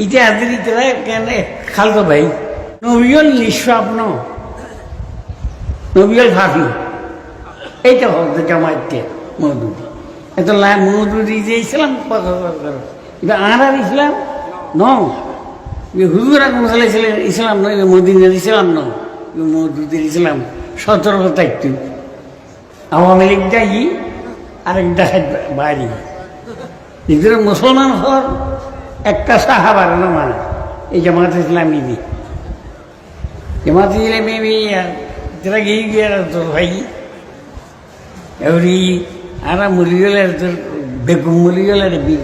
ইতিহাসের ইতিহাস কেন খালতো ভাই নবিয়ল নিঃস্বপ্ন নবিয়ল ভাবি এইটা হতো জামাইতে মধুদি এত মধুদি যে ইসলাম এটা আর ইসলাম ন হুজুর আকরাম সাল্লাল্লাহু আলাইহি ওয়াসাল্লাম ইসলাম নয় মদিনার ইসলাম ন মধুদির ইসলাম সতর্কতা একটু আওয়ামী লীগ যাই আরেক দেখায় বাড়ি নিজের মুসলমান হওয়ার একটা সাহাবার না মানে এই জামাত ইসলামী দি জামাত ইসলামী যারা গিয়ে গিয়ে তোর ভাই এবারে আর মুলিগলের তোর বেগম মুলিগলের বীর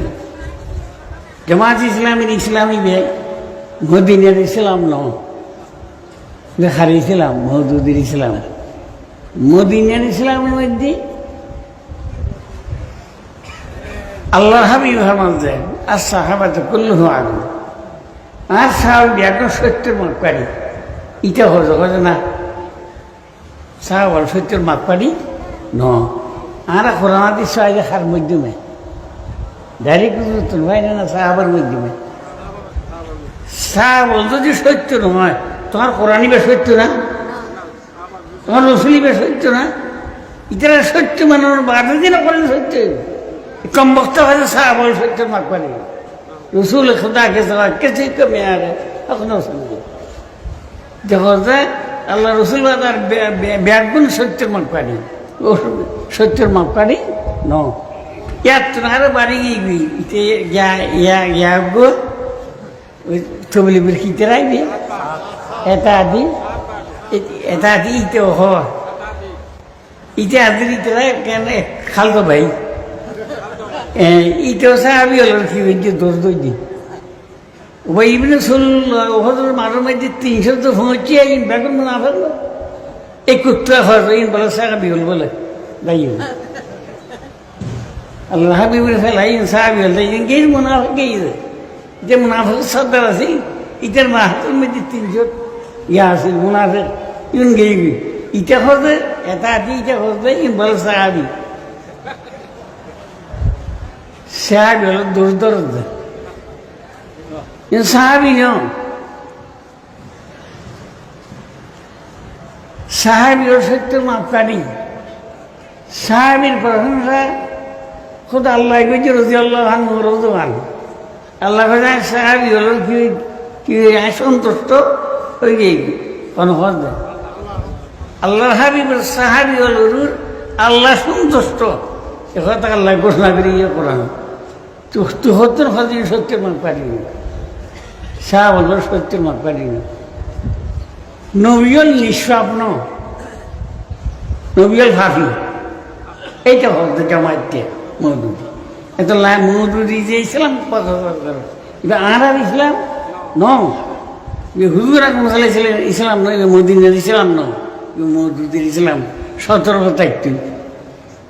জামাত ইসলামের ইসলামী বে মদিনের ইসলাম ন দেখার ইসলাম মহদুদের ইসলাম মদিনের ইসলামের মধ্যে আল্লাহর হাবিব ফরমাতেন আর সাহাবাতে কুল্লুহুম আদম আর সাহাবী একদম সত্যের মাপকাঠি এটা হজে না সাহাবার সত্যের মাপকাঠি ন আর কোরআন হাদিস দেখার মাধ্যমে ডাইরেক্ট তো হয় না সাহাবার মাধ্যমে সাহাবল যদি সত্য নয় তোমার কোরআনই বা সত্য না তোমার রসুলই বা সত্য না ইতারা সত্য মানানোর বাধা দিন করলে সত্য কম বক্তা হয়তো সাহাবল সত্যের মাপ পারি রসুল খোদাকে কিছু কমে আর এখনো শুনবে যখন আল্লাহ রসুল তার ব্যাগুণ সত্যের মাপ পারি ও সত্যের মাপ পারি ন ইয়ার আরো বাড়ি গিয়ে গো ওই তবলিগের কিতে রাখবি এটা আদি ইতেও হয় ইতিহাসের ইতিহাস কেন খালতো ভাই ইতেও সাহাবি হল কি হয়েছে দোষ দই ওই ইবনে ওহদের মাঠের মধ্যে 300 তো পৌঁছে বেগুন না ফেললো এই কুত্তা হয়তো ইন বলে সাহাবি হল বলে যাই আল্লাহ হাবিবের ফেলাই সাহাবি হল গেই মুনাফা গেই যে মুনাফেক সর্দার আছে ইটার মাহাতের মধ্যে 300 ইয়া আছে মুনাফেক ইন গেই ইটা হতে এটা আদি ইটা হতে ইন বলে সাহাবি সাহাবি হল দোষ দরদ ইন সাহাবি ন সাহাবি হল সত্যের মাপকাঠি সাহাবির প্রশংসা খুদ আল্লাহ কইছে রাদিয়াল্লাহু আনহু রাদওয়ান আল্লাহ ভাই সাহাবি হল কি সন্তুষ্ট হয়ে গিয়ে কোন হদ আল্লাহর হাবিবের সাহাবি হল আল্লাহ সন্তুষ্ট এ কথা আল্লাহ ঘোষণা করে ইয়ে কোরআন তুই হতেন হদিন সত্যের মাপ পারি না সাহাব হল সত্যের মাপ পারি না নবিয়ল নিঃস্বপ্ন নবিয়ল ভাবি এইটা হতো জামাইতে মধুদি এত মধুদি যে ইসলাম এটা আর ইসলাম ন হুজুর আকরাম সাল্লাল্লাহু আলাইহি ওয়াসাল্লাম ইসলাম নয় মদিনার ইসলাম ন মধুদির ইসলাম সতর্কতা একটু